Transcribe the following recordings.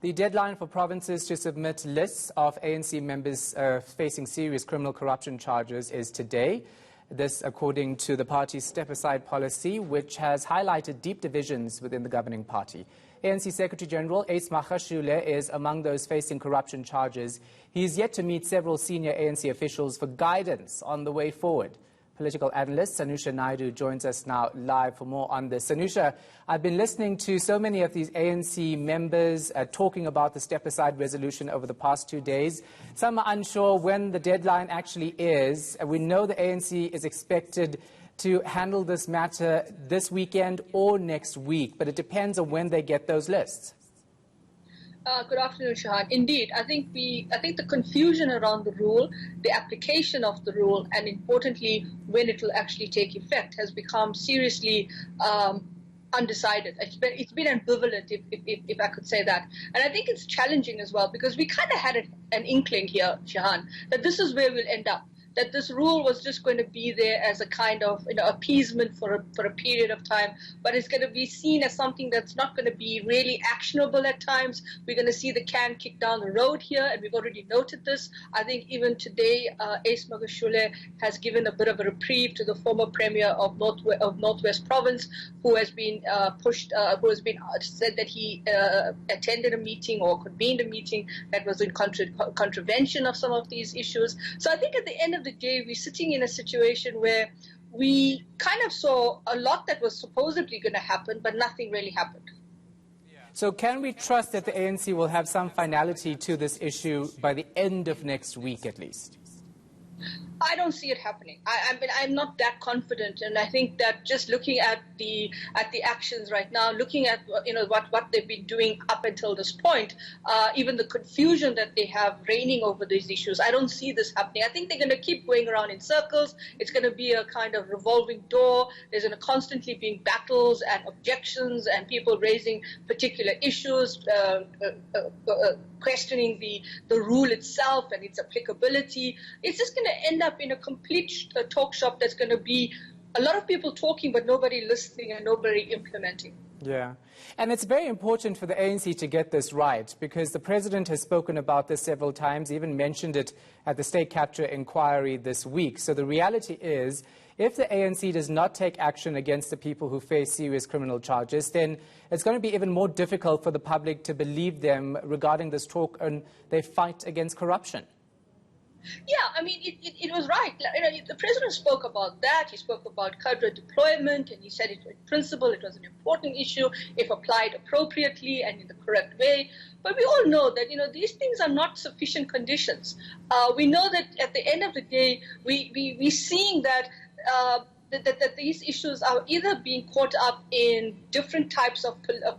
The deadline for provinces to submit lists of ANC members facing serious criminal corruption charges is today. This according to the party's step-aside policy, which has highlighted deep divisions within the governing party. ANC Secretary-General Ace Magashule is among those facing corruption charges. He is yet to meet several senior ANC officials for guidance on the way forward. Political analyst Sanusha Naidu joins us now live for more on this. Sanusha, I've been listening to so many of these ANC members talking about the step-aside resolution over the past 2 days. Some are unsure when the deadline actually is. We know the ANC is expected to handle this matter this weekend or next week, but it depends on when they get those lists. Good afternoon, Shahan. Indeed, I think the confusion around the rule, the application of the rule, and importantly, when it will actually take effect, has become seriously undecided. It's been ambivalent, if I could say that. And I think it's challenging as well, because we kind of had an inkling here, Shahan, that this is where we'll end up. That this rule was just going to be there as a kind of appeasement for a period of time, but it's going to be seen as something that's not going to be really actionable at times. We're going to see the can kicked down the road here, and we've already noted this. I think even today, Ace Magashule has given a bit of a reprieve to the former Premier of Northwest Province, who has been said that he attended a meeting or convened a meeting that was in contravention of some of these issues. So I think at the end of the day, we're sitting in a situation where we kind of saw a lot that was supposedly going to happen, but nothing really happened. So can we trust that the ANC will have some finality to this issue by the end of next week at least? I don't see it happening. I'm not that confident, and I think that just looking at the actions right now, looking at what they've been doing up until this point, even the confusion that they have reigning over these issues, I don't see this happening. I think they're going to keep going around in circles. It's going to be a kind of revolving door. There's going to constantly be battles and objections and people raising particular issues, questioning the rule itself and its applicability. It's just going to end up in a complete talk shop that's going to be a lot of people talking but nobody listening and nobody implementing. Yeah, and it's very important for the ANC to get this right, because the President has spoken about this several times, even mentioned it at the state capture inquiry this week. So the reality is, if the ANC does not take action against the people who face serious criminal charges, then it's going to be even more difficult for the public to believe them regarding this talk on their fight against corruption. Yeah, I mean, it was right. The President spoke about that. He spoke about cadre deployment, and he said in principle it was an important issue if applied appropriately and in the correct way. But we all know that, these things are not sufficient conditions. We know that at the end of the day, we're seeing that that these issues are either being caught up in different types of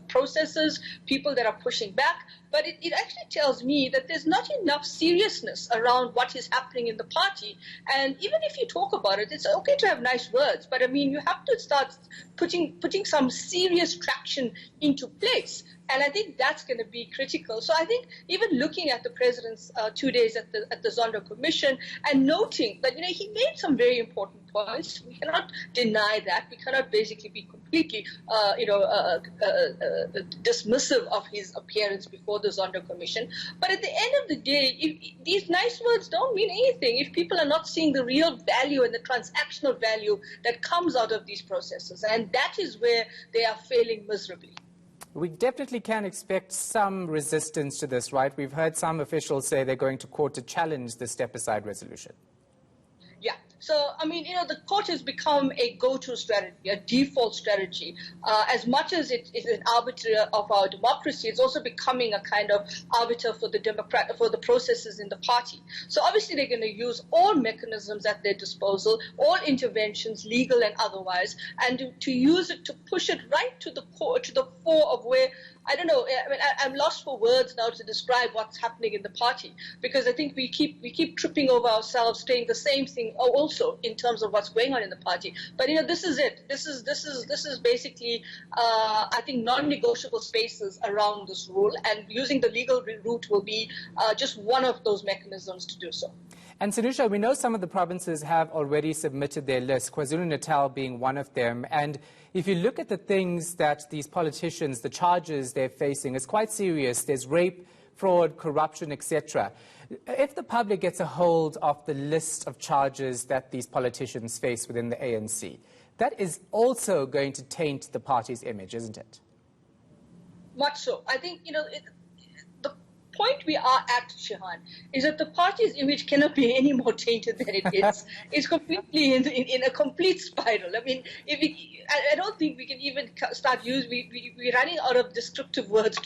processes, people that are pushing back, but it actually tells me that there's not enough seriousness around what is happening in the party. And even if you talk about it, it's okay to have nice words, but I mean, you have to start putting some serious traction into place. And I think that's going to be critical. So I think even looking at the President's 2 days at the Zondo Commission and noting that, he made some very important points. We cannot deny that. We cannot basically be completely, dismissive of his appearance before the Zondo Commission. But at the end of the day, these nice words don't mean anything if people are not seeing the real value and the transactional value that comes out of these processes. And that is where they are failing miserably. We definitely can expect some resistance to this, right? We've heard some officials say they're going to court to challenge the step-aside resolution. Yeah. So, I mean, the court has become a go-to strategy, a default strategy. As much as it is an arbiter of our democracy, it's also becoming a kind of arbiter for the processes in the party. So obviously they're going to use all mechanisms at their disposal, all interventions, legal and otherwise, and to use it to push it right to the core, to the fore of where, I don't know, I mean, I'm lost for words now to describe what's happening in the party, because I think we keep tripping over ourselves, saying the same thing also in terms of what's going on in the party. But this is it. This is basically I think non-negotiable spaces around this rule, and using the legal route will be just one of those mechanisms to do so. And Sanusha, we know some of the provinces have already submitted their list, KwaZulu-Natal being one of them. And if you look at the things that these politicians, the charges they're facing, it's quite serious. There's rape, fraud, corruption, etc. If the public gets a hold of the list of charges that these politicians face within the ANC, that is also going to taint the party's image, isn't it? Much so. I think, the point we are at, Shahan, is that the party's image cannot be any more tainted than it is. It's completely in a complete spiral. I mean, I don't think we can even start using, we're running out of descriptive words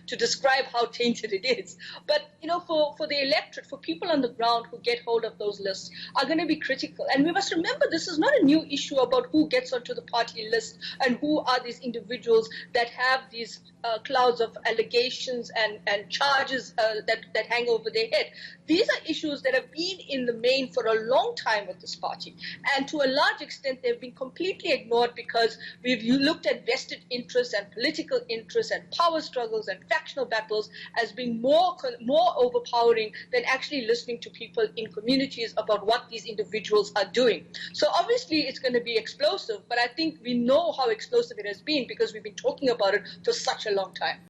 to describe how tainted it is. But, for the electorate, for people on the ground who get hold of those lists, are going to be critical. And we must remember this is not a new issue about who gets onto the party list and who are these individuals that have these clouds of allegations and charges that hang over their head. These are issues that have been in the main for a long time with this party. And to a large extent, they've been completely ignored because we've looked at vested interests and political interests and power struggles and factional battles as being more overpowering than actually listening to people in communities about what these individuals are doing. So obviously it's going to be explosive, but I think we know how explosive it has been because we've been talking about it for such a long time.